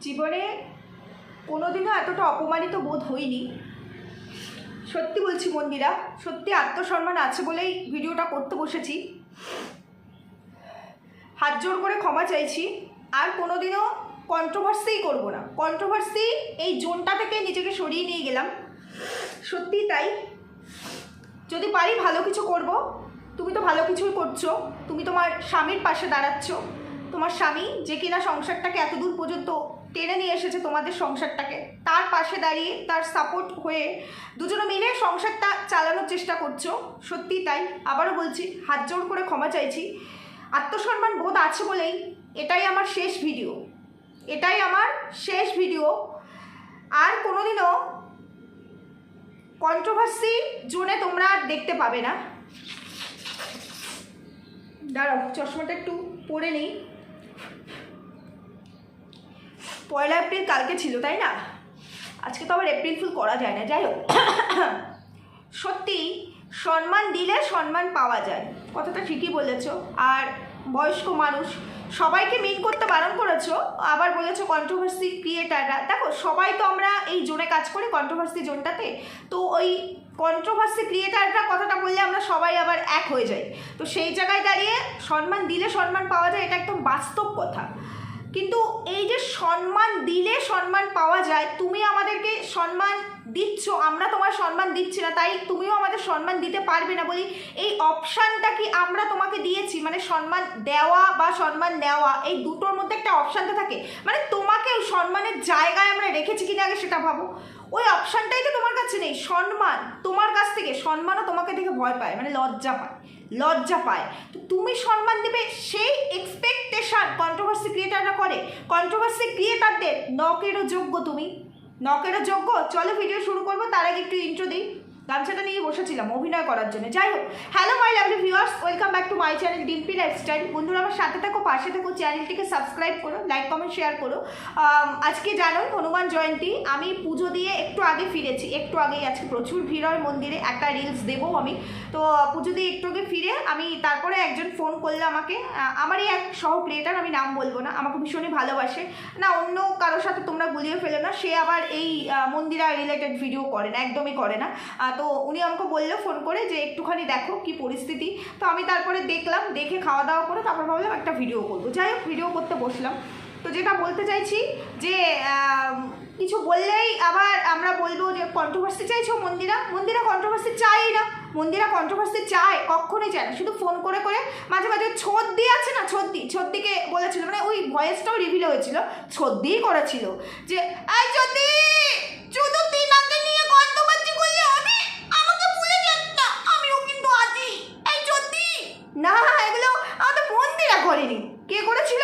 জীবনে কোনোদিনও এতটা অপমানিত বোধ হইনি। সত্যি বলছি মন্দিরা, সত্যি আত্মসম্মান আছে বলেই ভিডিওটা করতে বসেছি। হাত জোর করে ক্ষমা চাইছি, আর কোনোদিনও কন্ট্রোভার্সিই করব না। কন্ট্রোভার্সি এই জোনটা থেকে নিজেকে সরিয়ে নিয়ে গেলাম। সত্যিই তাই। যদি পারি ভালো কিছু করব। তুমি তো ভালো কিছুই করছো, তুমি তোমার স্বামীর পাশে দাঁড়াচ্ছ। তোমার স্বামী যে কিনা সংসারটাকে এত দূর পর্যন্ত টেনে নিয়ে এসেছে, তোমাদের সংসারটাকে, তার পাশে দাঁড়িয়ে তার সাপোর্ট হয়ে দুজনে মিলে সংসারটা চালানোর চেষ্টা করছো। সত্যিই তাই। আবারও বলছি, হাত জোর করে ক্ষমা চাইছি। আত্মসম্মান বোধ আছে বলেই এটাই আমার শেষ ভিডিও, এটাই আমার শেষ ভিডিও। আর কোনোদিনও কন্ট্রোভার্সি জোনে তোমরা দেখতে পাবে না। দাঁড়াও, চশমাটা একটু পরে নেই। 1 এপ্রিল কালকে ছিল, তাই না? আজকে তো আবার এপ্রিল ফুল করা যায় না। যাই হোক, সত্যি সম্মান দিলে সম্মান পাওয়া যায়, কথাটা ঠিকই বলেছো। আর বয়স্ক মানুষ সবাইকে মিন করতে বারণ করেছো, আবার বলেছো কন্ট্রোভার্সি ক্রিয়েটাররা। দেখো, সবাই তো আমরা এই জোনে কাজ করি, কন্ট্রোভার্সি জোনটাতে। তো ওই কন্ট্রোভার্সি ক্রিয়েটাররা কথাটা বললে আমরা সবাই আবার এক হয়ে যাই। তো সেই জায়গায় দাঁড়িয়ে সম্মান দিলে সম্মান পাওয়া যায়, এটা একদম বাস্তব কথা। কিন্তু এই যে সম্মান দিলে সম্মান পাওয়া যায়, তুমি আমাদেরকে সম্মান দিচ্ছ, আমরা তোমার সম্মান দিচ্ছি না, তাই তুমিও আমাদের সম্মান দিতে পারবে না বলি এই অপশানটা কি আমরা তোমাকে দিয়েছি? মানে সম্মান দেওয়া বা সম্মান নেওয়া, এই দুটোর মধ্যে একটা অপশান তো থাকে। মানে তোমাকে ওই সম্মানের জায়গায় আমরা রেখেছি কিনা আগে সেটা ভাবো। ওই অপশানটাই তো তোমার কাছে নেই। সম্মান তোমার কাছ থেকে, সম্মানও তোমাকে দেখে ভয় পায়, মানে লজ্জা পায়। তো তুমি সম্মান দেবে সেই এক্সপেকটেশন কন্ট্রোভার্সি ক্রিয়েটাররা করে। কন্ট্রোভার্সি ক্রিয়েটারদের নকেরও যোগ্য তুমি, নকেরও যোগ্য। চলো ভিডিও শুরু করবো, তার আগে একটু ইন্ট্রো দিই। গামছাটা নিয়ে বসেছিলাম অভিনয় করার জন্য। যাই হোক, hello my lovely viewers, welcome back to my channel Dimpi lifestyle. বন্ধুরা আমার সাথে থাকো, পাশে থাকো, চ্যানেলটিকে সাবস্ক্রাইব করো, লাইক কমেন্ট শেয়ার করো। আজকে জানোই হনুমান জয়ন্তী, আমি পুজো দিয়ে একটু আগে ফিরেছি, একটু আগেই। আজকে প্রচুর ভিড় হয় মন্দিরে, একটা রিলস দেবো আমি। তো পুজো দিয়ে একটু আগে ফিরে আমি তারপরে একজন ফোন করলো আমাকে, আমারই এক সহ ক্রিয়েটার, আমি নাম বলবো না, আমাকে ভীষণই ভালোবাসে না, অন্য কারোর সাথে তোমরা গুলিয়ে ফেলো না। সে আবার এই মন্দিরা রিলেটেড ভিডিও করে না, একদমই করে না। তো উনি আমাকে বললো ফোন করে যে একটুখানি দেখো কি পরিস্থিতি। তো আমি তারপরে দেখলাম, দেখে খাওয়া দাওয়া করে তারপর ভাবলাম একটা ভিডিও করবো। যাই হোক, ভিডিও করতে বসলাম। তো যেটা বলতে চাইছি যে কিছু বললেই আবার আমরা বলবো যে কন্ট্রোভার্সি চাইছো মন্দিরা কন্ট্রোভার্সি চাই না। মন্দিরা কন্ট্রোভার্সি চায়, কখনোই চায় না। শুধু ফোন করে করে মাঝে মাঝে ছদ্দি আছে না, ছদ্দিকে বলেছিল, মানে ওই ভয়েসটাও রিভিল হয়েছিল, ছদ্দিই করেছিল যে এই ছদ্দি শুধু তিনাকে নিয়ে কন্ট্রোভার্সি করলে হবে, আমাকে ভুলে যাস না, আমিও কিন্তু আছি। এই ছদ্দি না, এগুলো আমাদের মন্দিরা করেনি। কে করেছিল?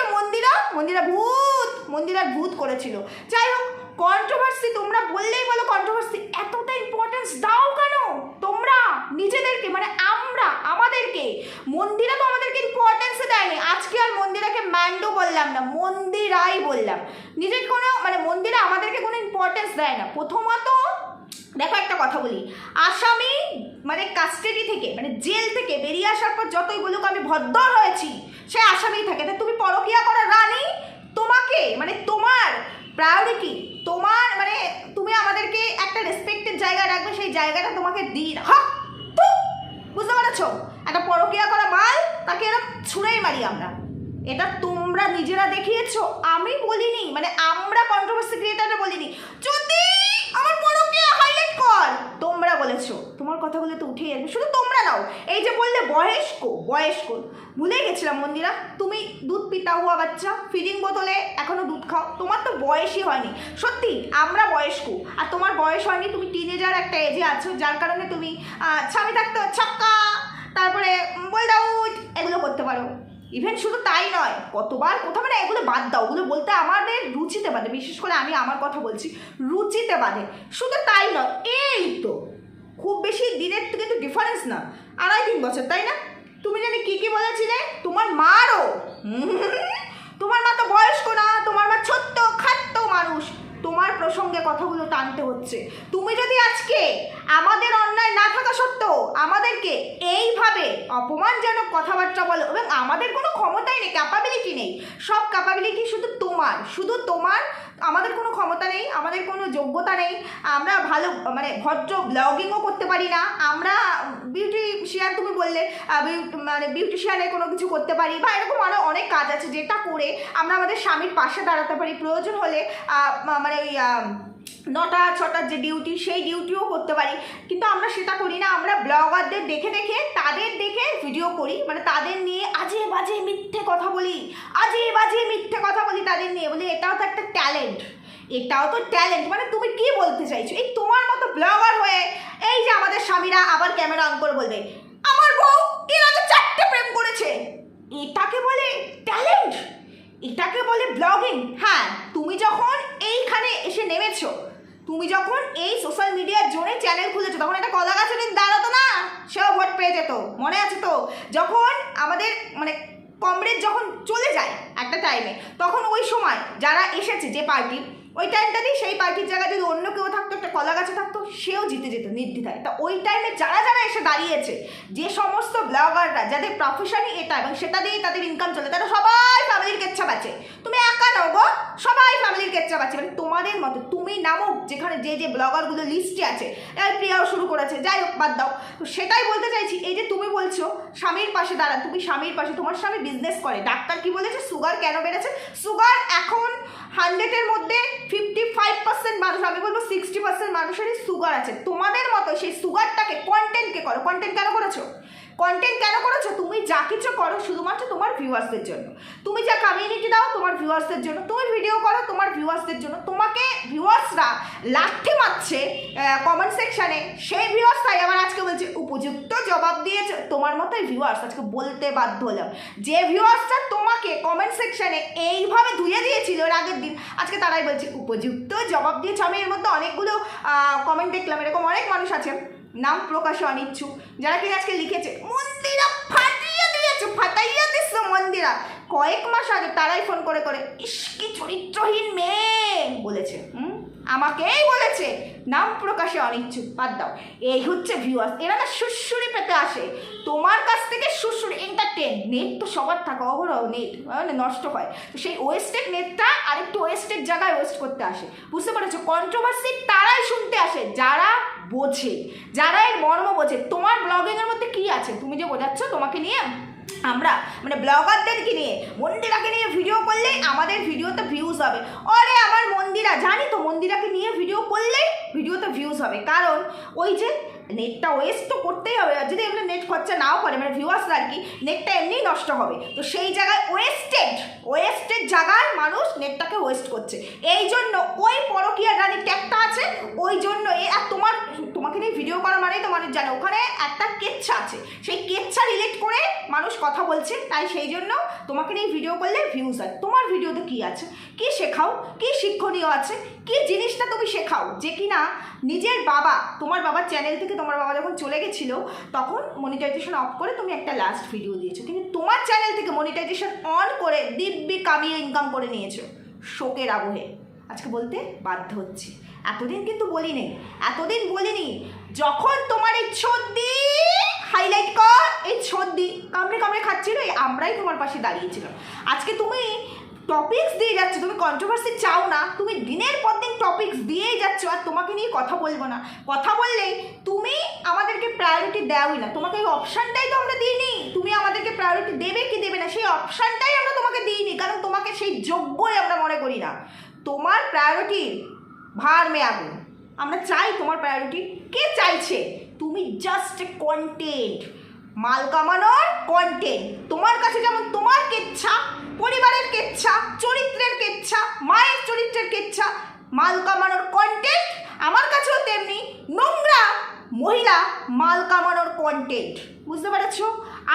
মন্দিরার ভূত করেছিল। যাই হোক, কন্ট্রোভার্সি তোমরা বললেই বলো কন্ট্রোভার্সি, এতটা ইম্পর্টেন্স দাও কেন তোমরা নিজেদেরকে? মানে আমাদেরকে মন্দিরা তো আমাদেরকে ইম্পর্টেন্স দেয়নি। আজকে আর মন্দিরাকে ম্যান্ডো বললাম না, মন্দিরাই বললাম। নিজের কোনো মানে মন্দিরা আমাদেরকে কোনো ইম্পর্টেন্স দেয় না। প্রথমত দেখো, একটা কথা বলি, আসামি মানে কাস্টাডি থেকে, মানে জেল থেকে বেরিয়ে আসার পর যতই বলুক আমি ভদ্র হয়েছি, সে আসামিই থাকে। তাই তুমি পরকীয়া করা রানী, তোমাকে মানে তোমার প্রায়োরিটি, তোমার মানে তুমি আমাদেরকে একটা রেসপেক্টের জায়গায় রাখবে, সেই জায়গাটা তোমাকে দিই না। বুঝতে পারছো? একটা পরকীয়া করা মাল, তাকে এরকম ছুঁড়েই মারি আমরা। এটা তোমরা নিজেরা দেখিয়েছো, আমি বলিনি। মানে আমরা কন্ট্রোভার্সি ক্রিয়েটাররা বলিনি। যদি আমার পরকীয়া হাইলাইট কর, তোমরা বলেছো। তোমার কথাগুলো তো উঠেই আসবে। শুধু তোমরা নাও, এই যে বললে বয়স্ক, ভুলে গেছিলাম মন্দিরা, তুমি দুধ পিতা হুয়া বাচ্চা, ফিডিং বোতলে এখনো দুধ খাও, তোমার তো বয়সই হয়নি। সত্যি আমরা বয়স্ক, আর তোমার বয়স হয়নি। তুমি টিনেজার একটা এজে আছো, যার কারণে তুমি স্বামী থাকতে ছক্কা, তারপরে বোল্ড এগুলো করতে পারো। ইভেন শুধু তাই নয়, কতবার কোথাও, মানে এগুলো বাদ দাও, ওগুলো বলতে আমাদের রুচিতে বাঁধে। বিশেষ করে আমি আমার কথা বলছি, রুচিতে বাঁধে। শুধু তাই নয়, এই তো খুব বেশি দিনের তো কিন্তু ডিফারেন্স না, 2.5-3 বছর, তাই না? তুমি জানি কি বলেছিলে তোমার মারও, তোমার মা তো বয়স্ক না, তোমার মা ছোট্ট খাট্ট মানুষ, তোমার প্রসঙ্গে কথাগুলো টানতে হচ্ছে। তুমি যদি আজকে আমাদের অন্যায় না থাকা সত্ত্বেও আমাদেরকে এইভাবে অপমানজনক কথাবার্তা বলো, এবং আমাদের কোনো ক্ষমতাই নেই, ক্যাপাবিলিটি নেই, সব ক্যাপাবিলিটি শুধু তোমার আমাদের কোনো ক্ষমতা নেই, আমাদের কোনো যোগ্যতা নেই, আমরা ভালো মানে ভদ্র ব্লগিংও করতে পারি না, আমরা বিউটিশিয়ান তুমি বললে মানে বিউটিশিয়ানের কোনো কিছু করতে পারি বা এরকম আরও অনেক কাজ আছে যেটা করে আমরা আমাদের স্বামীর পাশে দাঁড়াতে পারি, প্রয়োজন হলে মানে ওই 9টা 6টার যে ডিউটি সেই ডিউটিও করতে পারি, কিন্তু আমরা সেটা করি না। আমরা ব্লগারদের দেখে দেখে তাদের দেখে ভিডিও করি, মানে তাদের নিয়ে আজে বাজে মিথ্যে কথা বলি, আজে বাজে মিথ্যে কথা বলি তাদের নিয়ে, বলি এটাও তো একটা ট্যালেন্ট, এটাও তো ট্যালেন্ট। মানে তুমি কি বলতে চাইছো? এই তোমার মতো ব্লগার হয়ে এই যে আমাদের স্বামীরা আবার ক্যামেরা অন করে বলবে আমার বউ এর আগে 4টে প্রেম করেছে, এটাকে বলে ট্যালেন্ট? এটাকে বলে ব্লগিং? হ্যাঁ, তুমি যখন এইখানে এসে নেমেছো, তুমি যখন এই সোশ্যাল মিডিয়ার জোনে চ্যানেল খুলেছো, তখন একটা কলা গাছে দাঁড়াতো না, সেও ভোট পেয়ে যেত, মনে আছে তো? যখন আমাদের মানে কমরেড যখন চলে যায় একটা টাইমে, তখন ওই সময় যারা এসেছে যে পার্টি, ওই টাইমটাতেই সেই পার্টির জায়গায় যদি অন্য কেউ থাকতো, একটা কলা গাছে থাকতো, সেও জিতে যেত নির্দ্বিধায়। তা ওই টাইমে যারা যারা এসে দাঁড়িয়েছে, যে সমস্ত ব্লগাররা যাদের প্রফেশনই এটা এবং সেটা দিয়েই তাদের ইনকাম চলে, তারা সবাই ফ্যামিলির কেচ্ছা বাঁচে। তুমি একা নও গো, সবাই ফ্যামিলির কেচ্ছা বাঁচে। মানে তোমাদের মতো তুমি নামো যেখানে যে যে ব্লগারগুলো লিস্টে আছে, প্রিয়াও শুরু করেছে, যাই হোক বাদ দাও। তো সেটাই বলতে চাইছি, এই যে তুমি বলছো স্বামীর পাশে দাঁড়ান, তুমি স্বামীর পাশে, তোমার স্বামী বিজনেস করে, ডাক্তার কি বলেছে সুগার কেন বেড়েছে? সুগার এখন 100-এর মধ্যে 55% মানুষ, আমি বলবো 60% মানুষেরই সুগার আছে। তোমাদের মতো সেই সুগারটাকে কন্টেন্টকে করো। কন্টেন্ট কেন করেছো? কন্টেন্ট কেন করেছো? তুমি যা কিছু করো শুধুমাত্র তোমার ভিউয়ার্সদের জন্য, তুমি যা কমিউনিটি দাও তোমার ভিউয়ার্সদের জন্য, তুমি ভিডিও করো তোমার ভিউয়ার্সদের জন্য। তোমাকে ভিউয়ার্সরা লাঠি মারছে কমেন্ট সেকশানে, সেই ভিউয়ার্সরাই আবার আজকে বলছে উপযুক্ত জবাব দিয়েছে। তোমার মতোই ভিউয়ার্স আজকে বলতে বাধ্য হলাম, যে ভিউয়ার্সরা তোমাকে কমেন্ট সেকশানে এইভাবে ধুয়ে দিয়েছিল এর আগের দিন, আজকে তারাই বলছে উপযুক্ত জবাব দিয়েছে। আমি এর মধ্যে অনেকগুলো কমেন্ট দেখলাম, এরকম অনেক মানুষ আছে নাম প্রকাশে অনিচ্ছুক, যারা কিনা আজকে লিখেছে মন্দিরা ফাটিয়ে দিয়েছে, ফাটাইয়া দিচ্ছ মন্দিরা। কয়েক মাস আগে তারাই ফোন করে করে ইস কি চরিত্রহীন মেয়ে বলেছে, আমাকেই বলেছে, নাম প্রকাশে অনিচ্ছুক, বাদ দাও। এই হচ্ছে ভিউয়ার্স, এরা না সুশ্রুরি পেতে আসে তোমার কাছ থেকে, সুশ্রুরি এন্টারটেন। নেট তো সবার থাকে, অহরহ নেট মানে নষ্ট হয়, তো সেই ওয়েস্টেড নেটটা আরেকটু ওয়েস্টেড জায়গায় ওয়েস্ট করতে আসে, বুঝতে পেরেছো? কন্ট্রোভার্সি তারাই শুনতে আসে যারা বোঝে, যারা এর মর্ম বোঝে। তোমার ব্লগিংয়ের মধ্যে কি আছে? তুমি যে বোঝাচ্ছ তোমাকে নিয়ে আমরা মানে ব্লগারদেরকে নিয়ে, মন্দিরাকে নিয়ে ভিডিও করলে আমাদের ভিডিওতে ভিউজ হবে। আরে আমার মন্দিরা, জানি তো মন্দিরাকে নিয়ে ভিডিও করলে ভিডিওতে ভিউজ হবে, কারণ ওই যে নেটটা ওয়েস্ট তো করতেই হবে, যদি এমনি নেট খরচা নাও করে মানে ভিউয়ার্সরা আর কি, নেটটা এমনিই নষ্ট হবে। তো সেই জায়গায় ওয়েস্টেড জায়গায় মানুষ নেটটাকে ওয়েস্ট করছে, এই জন্য ওই পরকীয়া রানীর ট্যাগটা আছে, ওই জন্য আর তোমাকে নিয়ে ভিডিও করা মানেই তো মানুষ জানে ওখানে একটা কেচ্ছা আছে, সেই কেচ্ছা রিলেট করে মানুষ কথা বলছে, তাই সেই জন্য তোমাকে নিয়ে ভিডিও করলে ভিউজ হয়। তোমার ভিডিওতে কি আছে? কি শেখাও? কি শিক্ষণীয় আছে? কি জিনিসটা তুমি শেখাও যে কিনা নিজের বাবা, তোমার বাবার চ্যানেল থেকে তোমার বাবা যখন চলে গেছিল তখন মনিটাইজেশন অফ করে তুমি একটা লাস্ট ভিডিও দিয়েছো, কিন্তু তোমার চ্যানেল থেকে মনিটাইজেশন অন করে দিব্যি কামিয়ে ইনকাম করে নিয়েছো শোকের আবহে। আজকে বলতে বাধ্য হচ্ছে, এতদিন কিন্তু বলিনি, এতদিন বলিনি। যখন তোমার এই ছদ্দি হাইলাইট কর, এই ছদ্দি কামড়ে কামড়ে খাচ্ছিল, আমরাই তোমার পাশে দাঁড়িয়েছিলাম। আজকে তুমি টপিকস দিয়ে যাচ্ছ, তুমি কন্ট্রোভার্সি চাও না, তুমি দিনের পর দিন টপিকস দিয়েই যাচ্ছ, আর তোমাকে নিয়ে কথা বলবো না। কথা বললেই তুমি আমাদেরকে প্রায়োরিটি দেওই না, তোমাকে এই অপশানটাই তো আমরা দিইনি, তুমি আমাদেরকে প্রায়োরিটি দেবে কি দেবে না সেই অপশানটাই আমরা তোমাকে দিইনি, কারণ তোমাকে সেই যোগ্যই আমরা মনে করি না। তোমার প্রায়োরিটি ভার মে আগুন, আমরা চাই তোমার প্রায়োরিটি। কে চাইছে? তুমি জাস্ট কন্টেন্ট, মাল কামানোর কন্টেন্ট। তোমার কাছে যেমন তোমার কেচ্ছা, পরিবারের কেচ্ছা, চরিত্রের কেচ্ছা, মায়ের চরিত্রের কেচ্ছা, মাল কামানোর কন্টেন্ট, আমার কাছেও তেমনি নোংরা মহিলা মাল কামানোর কন্টেন্ট। বুঝতে পেরেছ?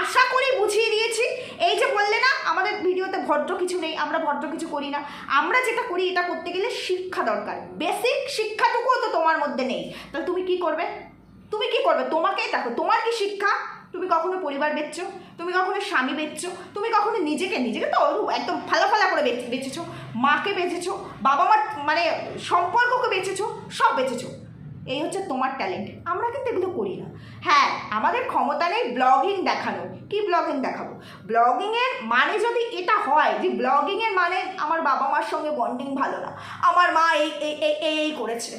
আশা করি বুঝিয়ে দিয়েছি। এই যে বললে না আমাদের ভিডিওতে ভদ্র কিছু নেই, আমরা ভদ্র কিছু করি না, আমরা যেটা করি এটা করতে গেলে শিক্ষা দরকার, বেসিক শিক্ষাটুকুও তো তোমার মধ্যে নেই, তাহলে তুমি কি করবে? তুমি কি করবে? তোমাকেই দেখো, তোমার কি শিক্ষা? তুমি কখনো পরিবার বেচছো? তুমি কখনো স্বামী বেচছো? তুমি কখনো নিজেকে তো একদম ফালা করে বেচেছো, মাকে বেচেছো, বাবা মার মানে সম্পর্ককে বেচেছো, সব বেচেছো। এই হচ্ছে তোমার ট্যালেন্ট। আমরা কিন্তু এগুলো করি না। হ্যাঁ, আমাদের ক্ষমতা নেই ব্লগিং দেখানো, কি ব্লগিং দেখাবো? ব্লগিংয়ের মানে যদি এটা হয় যে ব্লগিংয়ের মানে আমার বাবা মার সঙ্গে বন্ডিং ভালো না, আমার মা এই করেছে,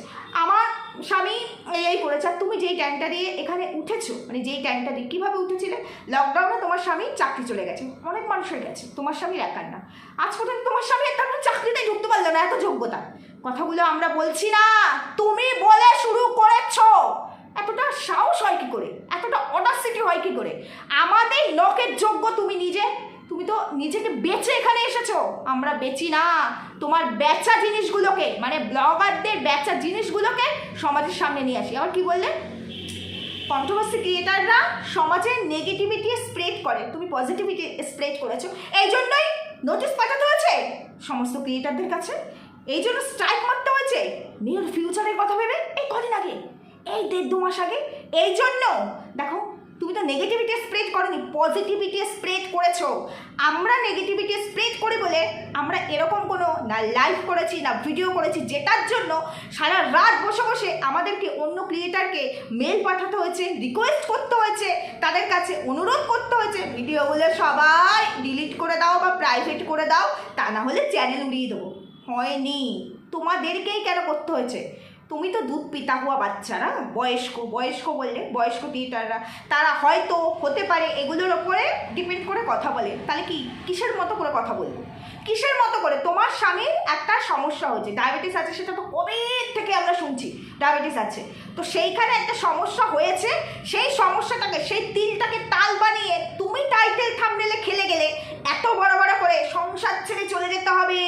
আমার স্বামী এই করেছে, আর তুমি যেই ট্যাঙ্কটা দিয়ে এখানে উঠেছো, মানে যেই ট্যাঙ্কটা দিয়ে কীভাবে উঠেছিলে, লকডাউনে তোমার স্বামী চাকরি চলে গেছে, অনেক মানুষের গেছে, তোমার স্বামীর একার না। আজ পর্যন্ত তোমার স্বামী একটা চাকরিতে ঢুকতে পারলো না, এত যোগ্যতা। কথাগুলো আমরা বলছি না, তুমি বলে শুরু করেছো। এতটা সাহস হয় কী করে, এতটা অডাসিটি হয় কী করে? আমাদের লোকের যোগ্য তুমি নিজে, তুমি তো নিজেকে বেচে এখানে এসেছো, আমরা বেচি না। তোমার বেচা জিনিসগুলোকে, মানে ব্লগারদের বেচা জিনিসগুলোকে সমাজের সামনে নিয়ে আসি। আবার কি বললে? কন্ট্রোভার্সি ক্রিয়েটাররা সমাজে নেগেটিভিটি স্প্রেড করে, তুমি পজিটিভিটি স্প্রেড করেছো, এই জন্যই নোটিশ পাঠাতে হয়েছে সমস্ত ক্রিয়েটারদের কাছে, এই জন্য স্ট্রাইক মারতে হয়েছে নিয়ার ফিউচারের কথা ভেবে, এই কদিন আগে, এই 1.5-2 মাস আগে। এই জন্য দেখো, তুমি তো নেগেটিভিটি স্প্রেড করোনি, পজিটিভিটি স্প্রেড করেছো। আমরা নেগেটিভিটি স্প্রেড করি বলে আমরা এরকম কোনো না লাইভ করেছি না ভিডিও করেছি যেটার জন্য সারা রাত বসে বসে আমাদেরকে অন্য ক্রিয়েটারকে মেল পাঠাতে হয়েছে, রিকোয়েস্ট করতে হয়েছে, তাদের কাছে অনুরোধ করতে হয়েছে ভিডিওগুলো সবাই ডিলিট করে দাও বা প্রাইভেট করে দাও, তা না হলে চ্যানেল উড়িয়ে দেবো। হয়নি, তোমাদেরকেই কেন করতে হয়েছে? তুমি তো দুধ পিতা হওয়া বাচ্চারা, বয়স্ক বললে বয়স্ক ক্রিয়েটাররা, তারা হয়তো হতে পারে এগুলোর ওপরে ডিপেন্ড করে কথা বলে। তাহলে কি কিসের মতো করে কথা বলবো? কিসের মতো করে? তোমার স্বামীর একটা সমস্যা হয়েছে, ডায়াবেটিস আছে, সেটা তো কবে থেকে আমরা শুনছি ডায়াবেটিস আছে, তো সেইখানে একটা সমস্যা হয়েছে, সেই সমস্যাটাকে, সেই তিলটাকে তাল বানিয়ে তুমি টাইটেল থাম্বনেলে খেলে গেলে এত বড় বড় করে সংসার ছেড়ে চলে যেতে হবে,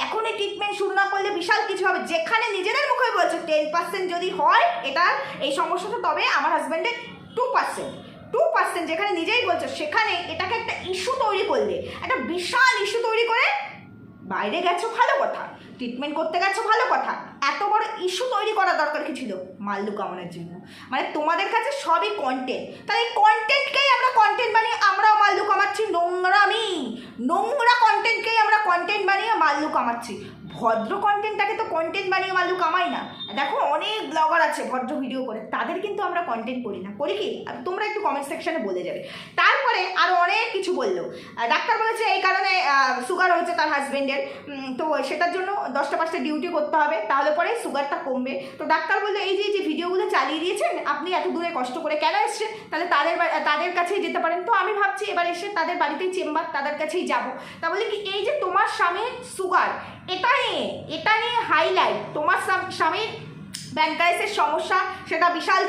এখনই ট্রিটমেন্ট শুরু না করলে বিশাল কিছু হবে, যেখানে নিজেদের মুখে বলছে 10% যদি হয় এটা এই সমস্যাটা, তবে আমার হাজব্যান্ডের 2%, যেখানে নিজেই বলছো, সেখানে এটাকে একটা ইস্যু তৈরি করলে, একটা বিশাল ইস্যু তৈরি করে বাইরে গেছো ভালো কথা, ট্রিটমেন্ট করতে গেছো ভালো কথা, এত বড় ইস্যু তৈরি করা দরকার কি ছিল মাল্লু কামানোর জন্য? মানে তোমাদের কাছে সবই কন্টেন্ট, তাই এই কন্টেন্টকেই আমরা কন্টেন্ট বানিয়ে আমরাও মাল্লু কামাচ্ছি। নোংরা কন্টেন্টকেই আমরা কন্টেন্ট বানিয়ে মাল্লু কামাচ্ছি। ভদ্র কন্টেন্টটাকে তো কন্টেন্ট বানিয়ে মাল্লু কামাই না। দেখো অনেক ব্লগার আছে ভদ্র ভিডিও করে, তাদের কিন্তু আমরা কন্টেন্ট করি না, করি কি? আর তোমরা একটু কমেন্ট সেকশনে বলে যাবে। তারপরে আরও অনেক কিছু বললো, ডাক্তার বলেছে এই কারণে সুগার হয়েছে তার হাজব্যান্ডের, তো সেটার জন্য 10টা 5টা ডিউটি করতে হবে, তাহলে পরে সুগারটা কমবে। তো ডাক্তার বললো এই যে ভিডিওগুলো চালিয়ে দিয়েছেন আপনি, এত দূরে কষ্ট করে কেন এসছেন, তাহলে তাদের কাছেই যেতে পারেন। তো আমি ভাবছি এবার এসে তাদের বাড়িতেই চেম্বার, তাদের কাছেই যাবো। তা বলে কি, এই যে তোমার স্বামীর সুগার, এটা নিয়ে হাইলাইট, তোমার স্বামীর ব্যাংকাইসের সমস্যা, সেটা বিশাল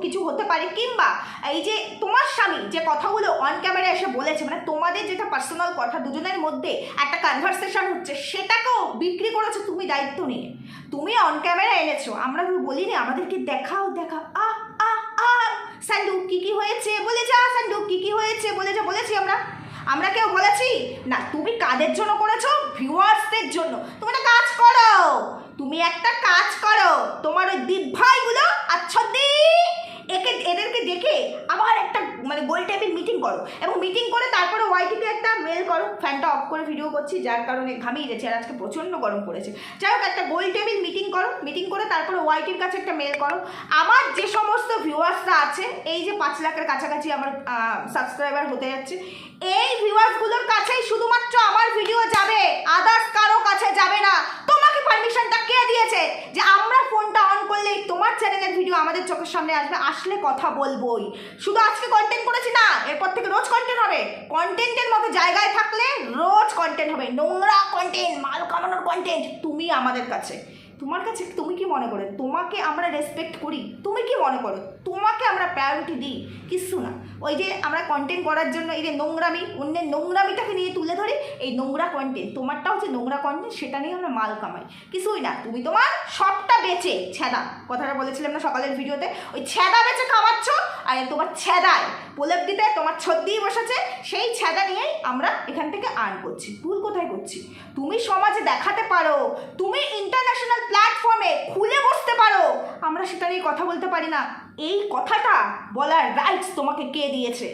কিছু হতে পারে, কিংবা এই যে তোমার স্বামী যে কথাগুলো অন ক্যামেরা এসে বলেছে, মানে তোমাদের যেটা পার্সোনাল কথা দুজনের মধ্যে একটা কনভারসেশন হচ্ছে, সেটাকেও বিক্রি করেছো তুমি দায়িত্ব নিয়ে, তুমি অন ক্যামেরা এনেছো। আমরা বলিনি আমাদেরকে দেখাও সান্ডু কি হয়েছে বলে যা, সান্ডু কি হয়েছে বলে যা, বলেছি আমরা কেউ বলেছি না? তুমি কাদের জন্য করেছো? ভিউয়ার্সদের জন্য। তুমি একটা কাজ করো, তোমার ওই দিভাইগুলো আচ্ছা এদেরকে দেখে আবার একটা মানে গোল টেবিল মিটিং করো, এবং মিটিং করে তারপরে ওয়াইটিতে একটা মেল করো। ফ্যানটা অফ করে ভিডিও করছি যার কারণে ঘামিয়ে গেছে, আর আজকে প্রচণ্ড গরম পড়েছে। যাই হোক, একটা গোল টেবিল মিটিং করো, মিটিং করে তারপরে ওয়াইটির কাছে একটা মেল করো। আমার যে সমস্ত ভিউয়ার্সরা আছে, এই যে 5 লাখের কাছাকাছি আমার সাবস্ক্রাইবার হতে যাচ্ছে, এই ভিউয়ার্সগুলোর কাছেই শুধুমাত্র আমার ভিডিও যাবে, আদার্স কারো কাছে যাবে না। তোমাকে পারমিশনটা কে দিয়েছে যে আমরা ফোনটা অন করলেই তোমার চ্যানেলের ভিডিও আমাদের চোখের সামনে আসবে? আসলে কথা বলবোই, শুধু আজকে কন্টেন্ট করেছি না, এরপর থেকে রোজ কন্টেন্ট হবে। কন্টেন্টের মতো জায়গায় থাকলে রোজ কন্টেন্ট হবে, নোংরা কন্টেন্ট, মাল কামানোর কন্টেন্ট। তুমি আমাদের কাছে, তোমার কাছে তুমি কি মনে করো তোমাকে আমরা রেসপেক্ট করি? তুমি কি মনে করো তোমাকে আমরা প্রায়োরিটি দিই? কিচ্ছু না। ওই যে আমরা কন্টেন্ট করার জন্য এই যে নোংরামি, অন্যের নোংরামিটাকে নিয়ে তুলে ধরে এই নোংরা কন্টেন্ট, তোমারটা হচ্ছে নোংরা কন্টেন্ট, সেটা নিয়ে আমরা মাল কামাই। কিছুই না, তুমি তোমার সবটা বেচে, ছ্যাদা কথাটা বলেছিলাম না সকালের ভিডিওতে, ওই ছ্যাদা বেচে খাওয়াচ্ছ, আর তোমার ছ্যাদায় প্রলেপ দিতে তোমার ছদ্দিই বসেছে, সেই ছ্যাদা নিয়েই আমরা এখান থেকে আর্ন করছি। ভুল কোথায় করছি? তুমি সমাজে দেখাতে পারো, তুমি ইন্টারন্যাশনাল প্ল্যাটফর্মে খুলে বসতে পারো, আমরা সেটা নিয়ে কথা বলতে পারি না। এই কথাটা বলার রাইটস তোমাকে কে দিয়েছে?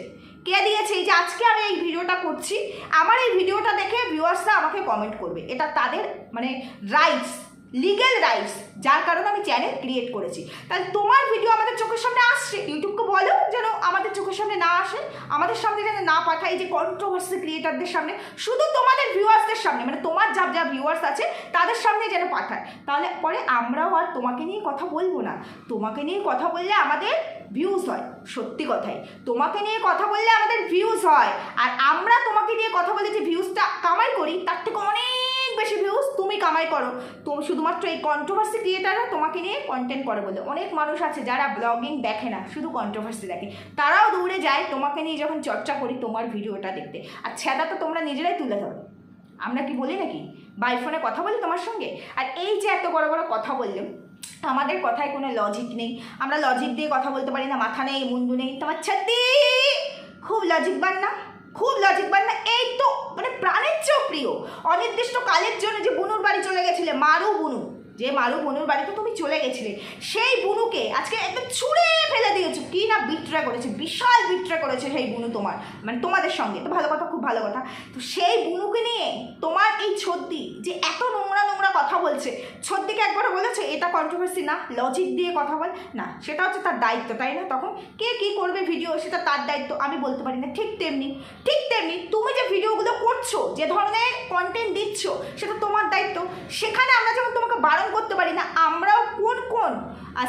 এই যে আজকে আমি এই ভিডিওটা করছি, আমার এই ভিডিওটা দেখে ভিউয়ার্সরা আমাকে কমেন্ট করবে, এটা তাদের মানে রাইটস, লিগ্যাল রাইটস, যার কারণে আমি চ্যানেল ক্রিয়েট করেছি। তাহলে তোমার ভিডিও আমাদের চোখের সামনে আসছে, ইউটিউবকে বলো যেন আমাদের চোখের সামনে না আসে, আমাদের সামনে যেন না পাঠায়, যে কন্ট্রোভার্সি ক্রিয়েটারদের সামনে, শুধু তোমাদের ভিউয়ার্সদের সামনে, মানে তোমার যা ভিউয়ার্স আছে তাদের সামনে যেন পাঠায়। তাহলে পরে আমরাও আর তোমাকে নিয়ে কথা বলবো না। তোমাকে নিয়ে কথা বললে আমাদের ভিউজ হয়, সত্যি কথাই, তোমাকে নিয়ে কথা বললে আমাদের ভিউজ হয়। আর আমরা তোমাকে নিয়ে কথা বলে যে ভিউজটা কামাই করি, তার থেকে অনেক বেশি ভিউজ তুমি কামাই করো। তুমি শুধুমাত্র এই কন্ট্রোভার্সি ক্রিয়েটাররা তোমাকে নিয়ে কন্টেন্ট করে বলে। অনেক মানুষ আছে যারা ব্লগিং দেখে না, শুধু কন্ট্রোভার্সি দেখে, তারাও দৌড়ে যায় তোমাকে নিয়ে যখন চর্চা করি তোমার ভিডিওটা দেখতে। আর ছ্যাদা তো তোমরা নিজেরাই তুলে ধরো, আমরা কি বলি নাকি? বাই ফোনে কথা বলি তোমার সঙ্গে। আর এই যে এত বড় বড় কথা বললে, আমাদের কথায় কোনো লজিক নেই, আমরা লজিক দিয়ে কথা বলতে পারি না, মাথা নেই মুন্ডু নেই। তোমার ছাত্তি খুব লজিকবান না, খুব লজিকবান না। এই তো মানে প্রাণের চেয়েও প্রিয়, অনির্দিষ্ট কালের জন্য যে বুনুর বাড়ি চলে গেছিলে, মারু বুনু, যে মারু বুনুর বাড়িতে তুমি চলে গেছিলে, সেই বুনুকে আজকে একদম ছুঁড়ে ফেলে দিয়েছো। কি না বিট্রে করেছে, বিশাল বিট্রে করেছে সেই বুনু তোমার, মানে তোমাদের সঙ্গে। তো ভালো কথা, খুব ভালো কথা। তো সেই বুনুকে নিয়ে তোমার এই ছদ্দি যে এত নোংরা নোংরা কথা বলছে, ছদ্দিকে একবার বলেছে এটা কন্ট্রোভার্সি না, লজিক দিয়ে কথা বল না, সেটা হচ্ছে তার দায়িত্ব, তাই না? তখন কে কী করবে ভিডিও সেটা তার দায়িত্ব, আমি বলতে পারি না। ঠিক তেমনি তুমি যে ভিডিওগুলো করছো, যে ধরনের কন্টেন্ট দিচ্ছ, সেটা তোমার দায়িত্ব। সেখানে আমরা যেমন তোমাকে বারণ করতে পারি না, আমরাও কোন কোন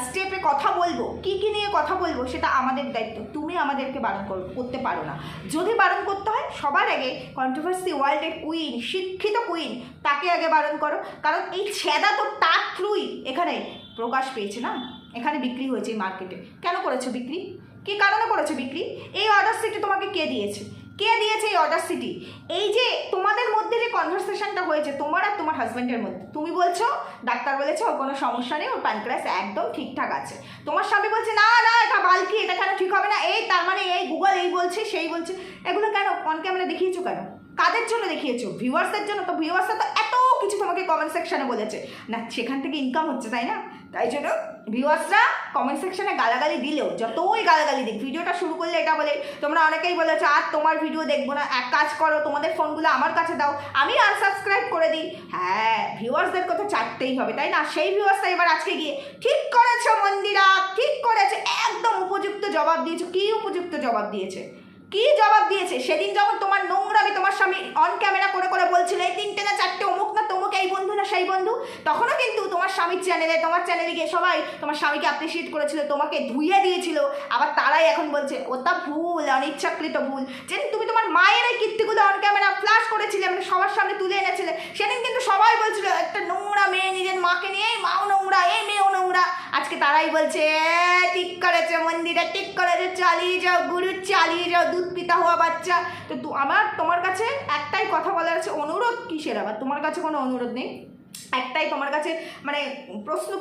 স্টেপে কথা বলবো, কি নিয়ে কথা বলবো, সেটা আমাদের দায়িত্ব। তুমি আমাদেরকে বারণ করতে পারো না। যদি বারণ করতে হয়, সবার আগে কন্ট্রোভার্সি ওয়ার্ল্ডের কুইন, শিক্ষিত কুইন, তাকে আগে বারণ করো। কারণ এই ছেদা তো তার থ্রুই এখানে প্রকাশ পেয়েছে না, এখানে বিক্রি হয়েছে এই মার্কেটে। কেন করেছো বিক্রি? কী কারণে করেছো বিক্রি? এই অডাসিটি তোমাকে কে দিয়েছে? কে দিয়েছে এই অডাসিটি? এই যে তোমাদের মধ্যে যে কনভারসেশনটা হয়েছে তোমার আর তোমার হাজব্যান্ডের মধ্যে, তুমি বলছো ডাক্তার বলেছে ওর কোনো সমস্যা নেই, ওর প্যানক্রিয়াস একদম ঠিকঠাক আছে। তোমার স্বামী বলছে না না এটা বালকি, এটা কেন ঠিক হবে না, এই তার মানে এই গুগল এই বলছে সেই বলছে। এগুলো কেন অন ক্যামেরা দেখিয়েছো কেন? কাদের জন্য দেখিয়েছো? ভিউয়ার্সদের জন্য? তো ভিউয়ার্সরা তো এত কিছু তোমাকে কমেন্ট সেকশনে বলেছে না, সেখান থেকে ইনকাম হচ্ছে, তাই না? তাই জন্য ভিউয়ার্সরা কমেন্ট সেকশনে গালাগালি দিলেও, যতই গালাগালি দিক, ভিডিওটা শুরু করলে এটা বলে, তোমরা অনেকেই বলেছো আর তোমার ভিডিও দেখবো না, এক কাজ করো তোমাদের ফোনগুলো আমার কাছে দাও, আমি আনসাবস্ক্রাইব করে দিই। হ্যাঁ, ভিউয়ার্সদের কথা চাটতেই হবে, তাই না? সেই ভিউয়ার্সরা এবার আজকে গিয়ে ঠিক করেছো মন্দিরা, ঠিক করেছে, একদম উপযুক্ত জবাব দিয়েছো। কি উপযুক্ত জবাব দিয়েছে? কি জবাব দিয়েছে? সেদিন যখন তোমার নোংরামি তোমার স্বামী অন ক্যামেরা করে করে বলছিল এই 3টে না 4টে অমুক না তমুক, এই বন্ধু না সেই বন্ধু, তখনও কিন্তু তোমার স্বামীর চ্যানেলে, তোমার চ্যানেলে গিয়ে সবাই তোমার স্বামীকে অ্যাপ্রিসিয়েট করেছিল, তোমাকে ধুইয়ে দিয়েছিল। আবার তারাই এখন বলছে ওটা ভুল, অনিচ্ছাকৃত ভুল। যেদিন তুমি তোমার মায়ের এই কীর্তিগুলো অন ক্যামেরা ফ্ল্যাশ করেছিলে, মানে সবার সামনে তুলে এনেছিলে, সেদিন কিন্তু সবাই বলছিল একটা নোংরা মেয়ে নিজের মাকে নিয়ে, এই মাও নোংরা, এই মেয়েও নোংরা। আজকে তারাই বলছে ঠিক করেছে মন্দিরা, ঠিক করেছে, চালিয়ে যাও গুরু, চালিয়ে যাও, দুধ পিতা হওয়া বাচ্চা। তো আমার তোমার কাছে একটাই কথা বলার আছে, অনুরোধ কিসের? আবার তোমার কাছে কোনো অনুরোধ নেই, একটাই তোমার কাছে মানে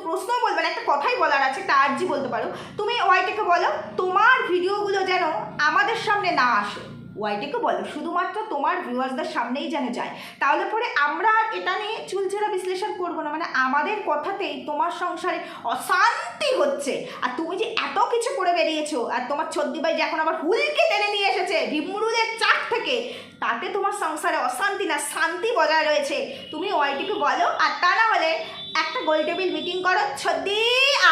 প্রশ্ন বলবে না, একটা কথাই বলার আছে, একটা আর্জি বলতে পারো। তুমি ওয়াইটিকে বলো তোমার ভিডিওগুলো যেন আমাদের সামনে না আসে, ওয়াইটিকে বলো শুধুমাত্র তোমার ভিউয়ার্সদের সামনেই যেন যায়। তাহলে পরে আমরা এটা নিয়ে চুলচেরা বিশ্লেষণ করবো না, মানে আমাদের কথাতেই তোমার সংসারে অশান্তি হচ্ছে। আর তুমি যে এত কিছু করে বেরিয়েছো, আর তোমার ছদ্দিবাই যে এখন আবার হুলকে টেনে নিয়ে এসেছে ভিমরুলের চাক থেকে, তাতে তোমার সংসারে অশান্তি না শান্তি বজায় রয়েছে। তুমি ওয়াইটিকে বলো, আর তা না হলে একটা গোল টেবিল মিটিং করো, ছদ্দি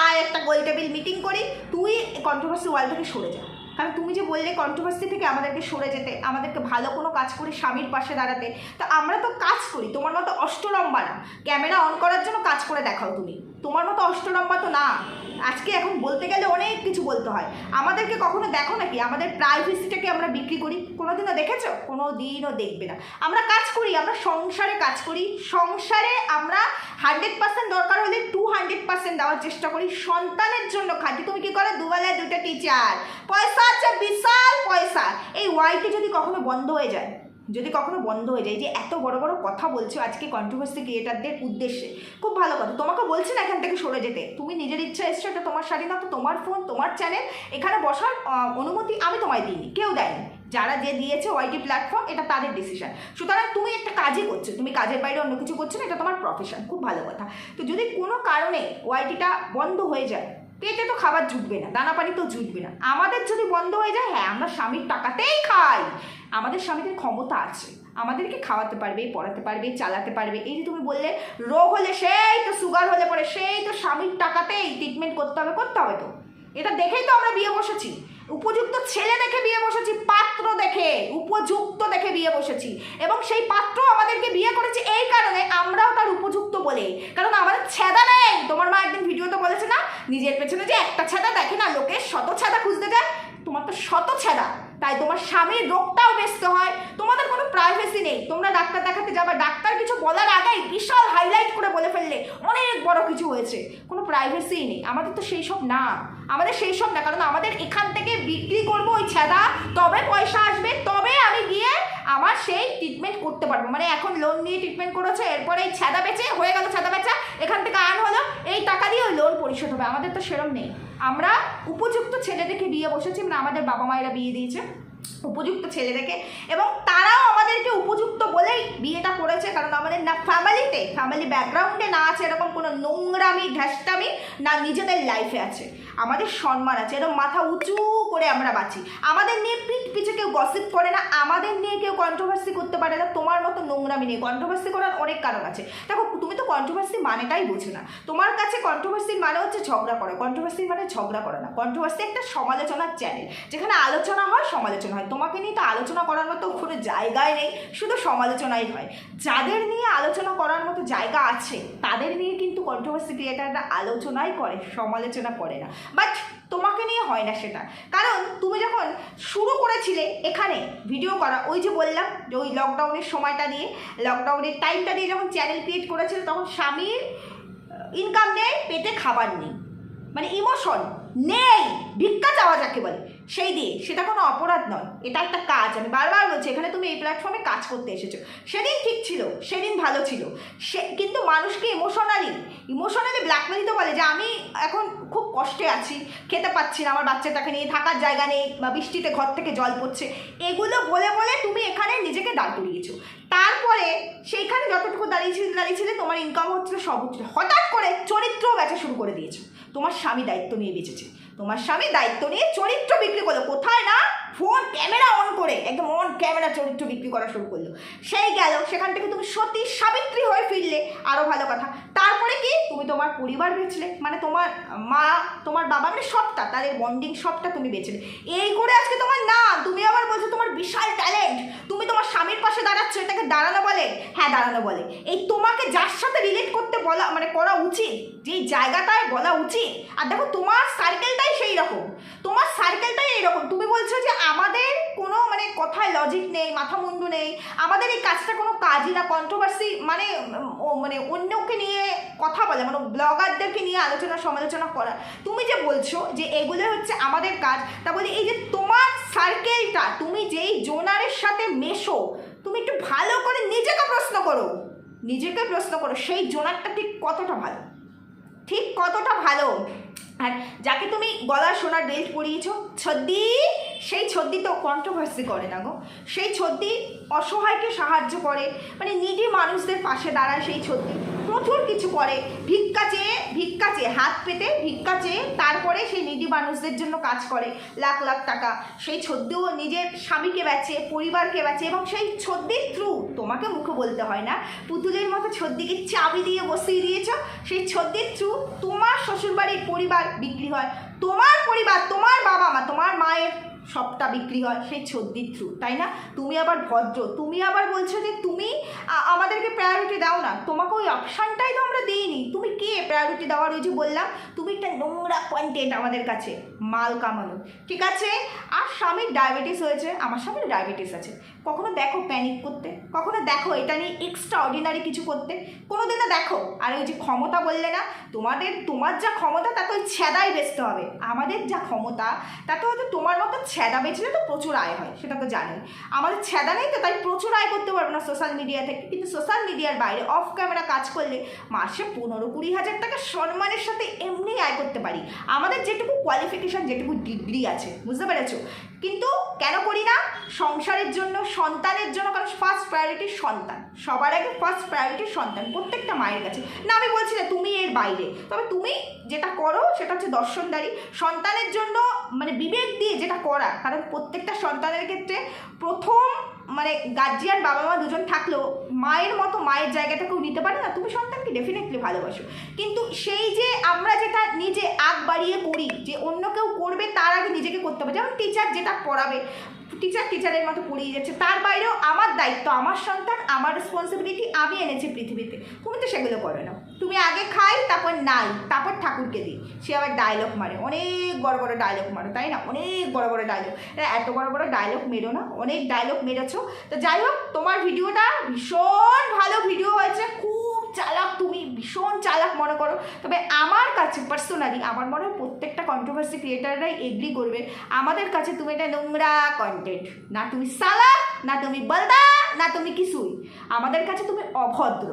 আর একটা গোল টেবিল মিটিং করি, তুই কন্ট্রোভার্সি ওয়ার্ল্ড থেকে সরে যা। কারণ তুমি যে বললে কন্ট্রোভার্সি থেকে আমাদেরকে সরে যেতে, আমাদেরকে ভালো কোনো কাজ করে স্বামীর পাশে দাঁড়াতে, তো আমরা তো কাজ করি, তোমার মতো অষ্টলম্বা না। ক্যামেরা অন করার জন্য কাজ করে দেখাও তুমি, তোমার মতো অষ্টলম্বা তো না। আজকে এখন বলতে গেলে অনেক কিছু বলতে হয়। আমাদেরকে কখনো দেখো নাকি আমাদের প্রাইভেসিটাকে আমরা বিক্রি করি? কোনোদিনও দেখেছো? কোনো দিনও দেখবে না। আমরা কাজ করি, আমরা সংসারে কাজ করি, সংসারে আমরা 100% দরকার হলে 200% দেওয়ার চেষ্টা করি, সন্তানের জন্য খাটি। তুমি কি করো? দুবেলায় 2টা টিচার, পয়সা আছে, বিশাল পয়সা। এই ওয়াইটি যদি কখনো বন্ধ হয়ে যায়, যদি কখনো বন্ধ হয়ে যায়, যে এত বড় বড় কথা বলছো আজকে কন্ট্রোভার্সি ক্রিয়েটারদের উদ্দেশ্যে, খুব ভালো কথা, তোমাকে বলছি না এখান থেকে সরে যেতে, তুমি নিজের ইচ্ছা এসছো, এটা তোমার স্বাধীনতা, তোমার ফোন, তোমার চ্যানেল, এখানে বসার অনুমতি আমি তোমায় দিইনি, কেউ দেয়নি। যারা যে দিয়েছে ওয়াইটি প্ল্যাটফর্ম, এটা তাদের ডিসিশন। সুতরাং তুমি একটা কাজই করছো, তুমি কাজের বাইরে অন্য কিছু করছো না, এটা তোমার প্রফেশন, খুব ভালো কথা। তো যদি কোনো কারণে ওয়াইটিটা বন্ধ হয়ে যায়, পেটে তো খাবার জুটবে না, দানা পানি তো জুটবে না। আমাদের যদি বন্ধ হয়ে যায়, হ্যাঁ আমরা স্বামীর টাকাতেই খাই, আমাদের স্বামীদের ক্ষমতা আছে, আমাদেরকে খাওয়াতে পারবে, পড়াতে পারবে, চালাতে পারবে। এই যে তুমি বললে রোগ হলে সেই তো সুগার হলে পরে সেই তো স্বামীর টাকাতেই ট্রিটমেন্ট করতে হবে তো, এটা দেখেই তো আমরা বিয়ে বসেছি। উপযুক্ত ছেলে দেখে বিয়ে বসেছি, পাত্র দেখে, উপযুক্ত দেখে বিয়ে বসেছি, এবং সেই পাত্র আমাদেরকে বিয়ে করেছে এই কারণে আমরাও তার উপযুক্ত বলে, কারণ আমাদের ছেদা নেই। তোমার মা একদিন ভিডিওতে বলেছে না, নিজের পেছনে যে একটা ছেদা দেখে না, লোকের শত ছেদা খুঁজতে যায়, তোমার তো শত ছেদা, তাই তোমার স্বামীর রোগটাও বেচতে হয়। তোমাদের কোনো প্রাইভেসি নেই। তোমরা ডাক্তার দেখাতে যাবে, ডাক্তার কিছু বলার আগেই বিশাল হাইলাইট করে বলে ফেললে অনেক বড় কিছু হয়েছে, কোনো প্রাইভেসিই নেই। আমাদের তো সেই সব না, আমাদের সেই সব না, কারণ আমাদের এখান থেকে বিক্রি করবো ওই ছেদা, তবে পয়সা আসবে, তবে আমি গিয়ে আমার সেই ট্রিটমেন্ট করতে পারবো। মানে এখন লোন নিয়ে ট্রিটমেন্ট করেছে, এরপরে এই ছেদা বেচে হয়ে গেল, ছেদা বেচা এখান থেকে আর্ন হলো, এই টাকা দিয়ে ওই লোন পরিশোধ হবে। আমাদের তো সেরম নেই। আমরা উপযুক্ত ছেলে দেখে বিয়ে বসেছি, মানে আমাদের বাবা মায়েরা বিয়ে দিয়েছে উপযুক্ত ছেলে দেখে, এবং তারাও আমাদেরকে উপযুক্ত বলেই বিয়েটা করেছে, কারণ আমাদের না ফ্যামিলি ব্যাকগ্রাউন্ডে না আছে এরকম কোনো নোংরামি ঢ্যাসটামি, না নিজেদের লাইফে আছে। আমাদের সম্মান আছে, এরকম মাথা উঁচু করে আমরা বাঁচি। আমাদের নিয়ে পিছে কেউ গসিপ করে না, আমাদের নিয়ে কেউ কন্ট্রোভার্সি করতে পারে না। তোমার মতো নোংরামি নেই। কন্ট্রোভার্সি করার অনেক কারণ আছে। দেখো, তুমি তো কন্ট্রোভার্সি মানেটাই বুঝো না। তোমার কাছে কন্ট্রোভার্সির মানে হচ্ছে ঝগড়া করা। কন্ট্রোভার্সির মানে ঝগড়া করে না। কন্ট্রোভার্সি একটা সমালোচনার চ্যানেল, যেখানে আলোচনা হয়, সমালোচনা হয়। তোমাকে নিয়ে তো আলোচনা করার মতো কোনো জায়গায় নেই, শুধু সমালোচনাই হয়। যাদের নিয়ে আলোচনা করার মতো জায়গা আছে তাদের নিয়ে কিন্তু কন্ট্রোভার্সি ক্রিয়েটাররা আলোচনাই করে, সমালোচনা করে না। বাট তোমাকে নিয়ে হয় না সেটা, কারণ তুমি যখন শুরু করেছিলে এখানে ভিডিও করা, ওই যে বললাম যে ওই লকডাউনের সময়টা দিয়ে, লকডাউনের টাইমটা দিয়ে যখন চ্যানেল ক্রিয়েট করেছিলে, তখন স্বামীর ইনকাম নেই, পেটে খাবার নেই, মানে ইমোশন নেই, ভিক্ষা চাওয়া যাকে বলে, সেই দিয়ে। সেটা কোনো অপরাধ নয়, এটা একটা কাজ। আমি বারবার বলছি, এখানে তুমি এই প্ল্যাটফর্মে কাজ করতে এসেছো। সেদিন ঠিক ছিল, সেদিন ভালো ছিল, কিন্তু মানুষকে ইমোশনালি ব্ল্যাকমেল দিতে বলে যে আমি এখন খুব কষ্টে আছি, খেতে পাচ্ছি না, আমার বাচ্চাটাকে নিয়ে থাকার জায়গা নেই, বা বৃষ্টিতে ঘর থেকে জল পড়ছে, এগুলো বলে বলে তুমি এখানে নিজেকে দাঁড় করিয়েছো। তারপরে সেইখানে যতটুকু দাঁড়িয়েছিলে তোমার ইনকাম হচ্ছিল, সব হচ্ছিল, হঠাৎ করে চরিত্রও বেচা শুরু করে দিয়েছো। তোমার স্বামী দায়িত্ব নিয়ে বেঁচেছে, তোমার স্বামী দায়িত্ব নিয়ে চরিত্র বিক্রি করলো। কোথায় না, ফোন ক্যামেরা অন করে একদম অন ক্যামেরা চরিত্র বিক্রি করা শুরু করলো। সেই গেল, সেখান থেকে তুমি সতী সাবিত্রী হয়ে ফিরলে, আরও ভালো কথা। তারপরে কি, তুমি তোমার পরিবার বেচলে, মানে তোমার মা, তোমার বাবা, মানে সবটা, তাদের বন্ডিং সবটা তুমি বেচলে। এই করে আজকে তোমার নাম, তুমি আবার বলছো তোমার বিশাল ট্যালেন্ট, তুমি তোমার স্বামীর পাশে দাঁড়াচ্ছ, এটাকে দাঁড়ানো বলে? হ্যাঁ, দাঁড়ানো বলে। এই তোমাকে যার সাথে রিলেট করতে বলা, মানে করা উচিত, যেই জায়গাটায় বলা উচিত। আর দেখো, তোমার সার্কেলটাই সেই রকম, তোমার সার্কেলটাই এইরকম। তুমি বলছো যে আমাদের কোনো মানে কথায় লজিক নেই, মাথা মুন্ডু নেই, আমাদের এই কাজটা কোনো কাজই না। কন্ট্রোভার্সি মানে মানে অন্যকে নিয়ে কথা বলে, মানে ব্লগারদেরকে নিয়ে আলোচনা সমালোচনা করা। তুমি যে বলছো যে এগুলো হচ্ছে আমাদের কাজ, তা বলি এই যে তোমার সার্কেলটা, তুমি যেই জোনারের সাথে মেশো, তুমি একটু ভালো করে নিজেকে প্রশ্ন করো, সেই জোনারটা ঠিক কতটা ভালো। আর যাকে তুমি গলার সোনার বেল্ট পরিয়েছো, ছদ্দি, সেই ছদ্দি তো কন্ট্রোভার্সি করে না গো। সেই ছদ্দি অসহায়কে সাহায্য করে, মানে নিডি মানুষদের পাশে দাঁড়ায়। সেই ছদ্দি প্রচুর কিছু করে, ভিক্ষা চেয়ে হাত পেতে ভিক্ষা চেয়ে তারপরে সেই নিডি মানুষদের জন্য কাজ করে, লাখ লাখ টাকা। সেই ছদ্দিও নিজের স্বামীকে বেচে, পরিবারকে বেচে, এবং সেই ছদ্দির থ্রু, তোমাকে মুখে বলতে হয় না, পুতুলের মতো ছদ্দিকে চাবি দিয়ে বসিয়ে দিয়েছ। সেই ছদ্দির থ্রু তোমার শ্বশুরবাড়ির পরিবার বিক্রি হয়, তোমার পরিবার, তোমার বাবা মা, তোমার মায়ের সবটা বিক্রি হয় সেই ছদ্দির থ্রু, তাই না? তুমি আবার ভদ্র, তুমি আবার বলছো যে তুমি আমাদেরকে প্রায়োরিটি দাও না। তোমাকে ওই অপশানটাই তো আমরা দিইনি, তুমি কে প্রায়োরিটি দেওয়ার? ওই যে বললাম, তুমি একটা নোংরা কন্টেন্ট আমাদের কাছে, মাল কামানো, ঠিক আছে? আর স্বামীর ডায়াবেটিস হয়েছে, আমার স্বামীর ডায়াবেটিস আছে, কখনো দেখো প্যানিক করতে, কখনো দেখো এটা নিয়ে এক্সট্রা অর্ডিনারি কিছু করতে, কোনোদিনও দেখো? আর ওই যে ক্ষমতা বললে না, তোমার যা ক্ষমতা তাতে ওই ছেদাই বেচতে হবে। আমাদের যা ক্ষমতা তাতে হয়তো তোমার মতো ছেদা বেচলে তো প্রচুর আয় হয়, সেটা তো জানোই। আমাদের ছেদা নেই তো, তাই প্রচুর আয় করতে পারবো না সোশ্যাল মিডিয়া থেকে। কিন্তু সোশ্যাল মিডিয়ার বাইরে অফ ক্যামেরা কাজ করলে মাসে 15-20 হাজার টাকা সম্মানের সাথে এমনি আয় করতে পারি। আমাদের যেটুকু কোয়ালিফিকেশান, যেটুকু ডিগ্রি আছে, বুঝতে পেরেছো? কিন্তু কেন করি না? সংসারের জন্য, সন্তানের জন্য। কারণ ফার্স্ট প্রায়োরিটি সন্তান, সবার আগে ফার্স্ট প্রায়োরিটি সন্তান, প্রত্যেকটা মায়ের কাছে। না, আমি বলছি না তুমি এর বাইরে, তবে তুমি যেটা করো সেটা হচ্ছে দর্শনদারি, সন্তানের জন্য মানে বিবেক দিয়ে যেটা করা। কারণ প্রত্যেকটা সন্তানের ক্ষেত্রে প্রথম মানে গার্জিয়ান বাবা মা দুজন থাকলেও মায়ের মতো মায়ের জায়গাটাকেও নিতে পারে না। তুমি সন্তানকে ডেফিনেটলি ভালোবাসো, কিন্তু সেই যে আমরা যেটা নিজে আগ বাড়িয়ে করি যে অন্য কেউ করবে তার আগে নিজেকে করতে হবে, যেমন টিচার যেটা পড়াবে টিচারের মতো পড়িয়ে যাচ্ছে, তার বাইরেও আমার দায়িত্ব, আমার সন্তান, আমার রেসপন্সিবিলিটি, আমি এনেছি পৃথিবীতে। তুমি তো সেগুলো করো না, তুমি আগে খাই তারপর নাই তারপর ঠাকুরকে দিই। সে আবার ডায়লগ মারে, অনেক বড় বড় ডায়লগ মারো, তাই না? অনেক বড় বড় ডায়লগ, এত বড় বড় ডায়লগ মেরো না, অনেক ডায়লগ মেরেছো। তো যাই হোক, তোমার ভিডিওটা ভীষণ ভালো ভিডিও হয়েছে, খুব চালাক, তুমি ভীষণ চালাক মনে করো। তবে আমার কাছে পার্সোনালি আমার মনে হয় প্রত্যেকটা কন্ট্রোভার্সি ক্রিয়েটাররাই এগ্রি করবে, আমাদের কাছে তুমি এটা নোংরা কন্টেন্ট, না তুমি সালাক, না তুমি বলদা, না তুমি কিছুই, আমাদের কাছে তুমি অভদ্র,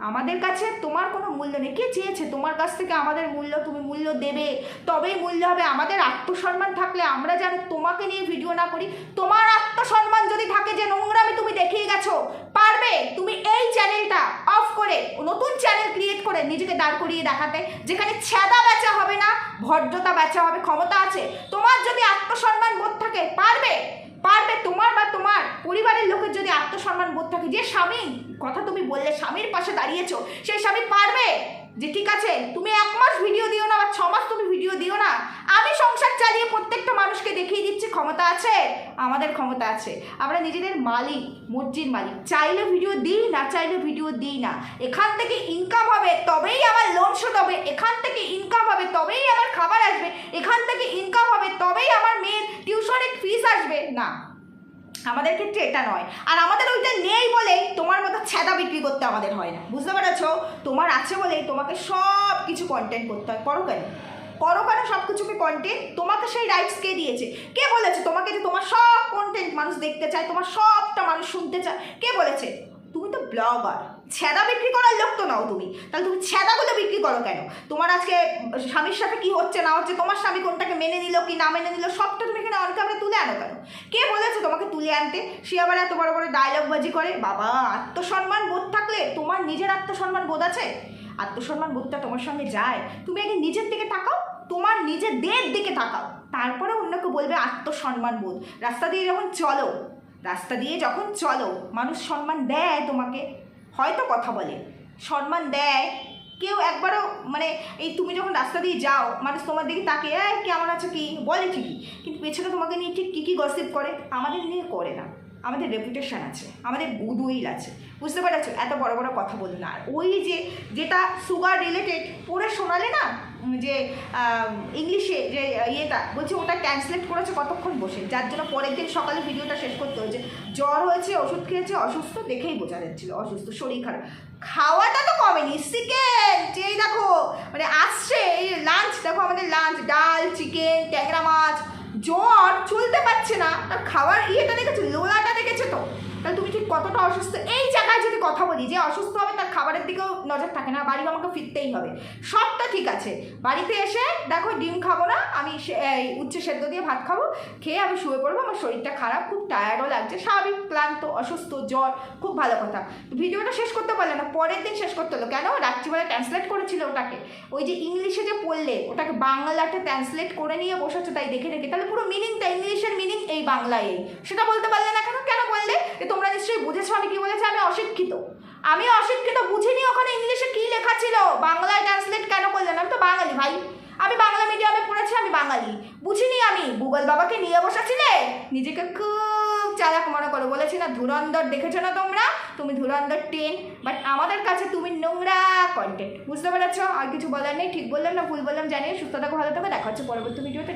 আমাদের কাছে তোমার কোনো মূল্য নেই। কে চেয়েছে তোমার কাছ থেকে আমাদের মূল্য? তুমি মূল্য দেবে, তবেই মূল্য হবে। আমাদের আত্মসম্মান থাকলে আমরা যেন তোমাকে নিয়ে ভিডিও না করি। তোমার আত্মসম্মান যদি থাকে যে নোংরামি তুমি দেখিয়ে গেছো, পারবে তুমি এই চ্যানেলটা অফ করে নতুন চ্যানেল ক্রিয়েট করে নিজেকে দাঁড় করিয়ে দেখাতে, যেখানে ছেঁদা বেচা হবে না, ভদ্রতা বেচা হবে। ক্ষমতা আছে তোমার, যদি আত্মসম্মান বোধ থাকে পারবে, পারবে। তোমার বা তোমার পরিবারের লোকের যদি আত্মসম্মান বোধ থাকে, যে স্বামী কথা তুমি বললে স্বামীর পাশে দাঁড়িয়েছো, সেই স্বামী পারবে যে ঠিক আছে তুমি 1 মাস ভিডিও দিও না বা 6 মাস তুমি ভিডিও দিও না, আমি সংসার চালিয়ে প্রত্যেকটা মানুষকে দেখিয়ে দিচ্ছি ক্ষমতা আছে। আমাদের ক্ষমতা আছে, আমরা নিজেদের মালিক, মর্জির মালিক। চাইলে ভিডিও দিই, না চাইলে ভিডিও দিই না। এখান থেকে ইনকাম হবে তবেই আমার লোন শোধ হবে, এখান থেকে ইনকাম হবে তবেই আমার খাবার আসবে, এখান থেকে ইনকাম হবে তবেই আমার মেয়ের টিউশনের ফিস আসবে না। আমাদের ক্ষেত্রে এটা নয়, আর আমাদের ওইটা নেই বলেই তোমার মতো ছেঁদা বিক্রি করতে আমাদের হয় না, বুঝতে পেরেছো? তোমার আছে বলেই তোমাকে সব কিছু কন্টেন্ট করতে হয়। করো কেন, করো কেন সব কিছুকে কন্টেন্ট? তোমাকে সেই রাইটস কে দিয়েছে? কে বলেছে তোমাকে যে তোমার সব কন্টেন্ট মানুষ দেখতে চায়, তোমার সবটা মানুষ শুনতে চায়? কে বলেছে? তুমি তো ব্লগার, ছেঁদা বিক্রি করার লোক তো নাও তুমি, তাহলে তুমি ছেঁদাগুলো বিক্রি করো কেন? তোমার আজকে স্বামীর সাথে কি হচ্ছে না হচ্ছে, তোমার স্বামী কোনটাকে মেনে নিল কি না মেনে নিল, সবটা তুমি এখানে অন ক্যামেরা তুলে আনো কেন? কে বলেছে তোমাকে তুলে আনতে? সে আবার এত বড় বড় ডায়লগবাজি করে। বাবা, আত্মসম্মান বোধ থাকলে, তোমার নিজের আত্মসম্মান বোধ আছে? আত্মসম্মান বোধটা তোমার সঙ্গে যায়? তুমি আগে নিজের দিকে তাকাও, তোমার নিজেদের দিকে তাকাও, তারপরে অন্যকে বলবে আত্মসম্মান বোধ। রাস্তা দিয়ে যখন চলো মানুষ সম্মান দেয় তোমাকে, হয়তো কথা বলে, সম্মান দেয়, কেউ একবারও মানে এই তুমি যখন রাস্তা দিয়ে যাও মানুষ তোমার দিকে তাকে কেমন আছো কি বলে ঠিকই, কিন্তু পেছনে তোমাকে নিয়ে ঠিক কী গসিপ করে? আমাদের নিয়ে করে না, আমাদের রেপুটেশন আছে, আমাদের গুডউইল আছে, বুঝতে পেরেছো? এত বড় বড় কথা বলি না। আর ওই যেটা সুগার রিলেটেড পড়ে শোনালে না, যে ইংলিশে যে ইয়েটা বলছে, ওটা ট্রান্সলেট করেছে কতক্ষণ বসে, যার জন্য পরের দিন সকালে ভিডিওটা শেষ করতে হয়েছে। জ্বর হয়েছে, ওষুধ খেয়েছে, অসুস্থ দেখেই বোঝা যাচ্ছিল অসুস্থ, শরীর খারাপ। খাওয়াটা তো কমেনি, চিকেন এই দেখো মানে আসছে এই লাঞ্চ, দেখো আমাদের লাঞ্চ, ডাল, চিকেন, ট্যাংরা মাছ। জ্বর চলতে পারছে না, তার খাওয়ার ইয়েটা দেখেছো, লোলাটা দেখেছো তো? তাহলে তুমি ঠিক কতটা অসুস্থ। এই জায়গায় যদি কথা বলি যে অসুস্থ হবে, তার খাবারের দিকেও নজর থাকে না, বাড়ি আমাকে ফিরতেই হবে, সবটা ঠিক আছে। বাড়িতে এসে দেখো ডিম খাবো না, আমি উচ্ছে সেদ্ধ দিয়ে ভাত খাবো, খেয়ে আমি শুয়ে পড়বো, আমার শরীরটা খারাপ, খুব টায়ার্ডও লাগছে, স্বাভাবিক, ক্লান্ত, অসুস্থ, জ্বর, খুব ভালো কথা। ভিডিওটা শেষ করতে পারলে না, পরের দিন শেষ করতে হলো কেন? রাত্রিবেলা ট্রান্সলেট করেছিল ওটাকে, ওই যে ইংলিশে যে পড়লে ওটাকে বাংলাতে ট্রান্সলেট করে নিয়ে বসেছো, তাই দেখে দেখে, তাহলে পুরো মিনিংটা, ইংলিশের মিনিং এই বাংলায় এই, সেটা বলতে পারলে না কেন? কেন বললে? তোমরা নিশ্চয়ই বুঝেছো আমি কি বলেছি, আমি অশিক্ষিত, বুঝিনি ওখানে ইংলিশে কি লেখা ছিল, বাংলায় ট্রান্সলেট কেন করলেন? আমি তো বাঙালি ভাই, আমি বাংলা মিডিয়ামে পড়েছি, আমি বাঙালি, বুঝিনি আমি? গুগল বাবাকে নিয়ে বসেছিলে, নিজেকে খুব চালাক মনে করো। বলেছি না ধুরন্ধর, দেখেছো না তোমরা? তুমি ধুরন্ধর 10, বাট আমাদের কাছে তুমি নোংরা কন্টেন্ট, বুঝতে পেরেছো? আর কিছু বলার নেই। ঠিক বললাম না ভুল বললাম জানিয়ে সুস্থ থাকো, ভালো থাকো, দেখা হচ্ছে পরবর্তী ভিডিওতে।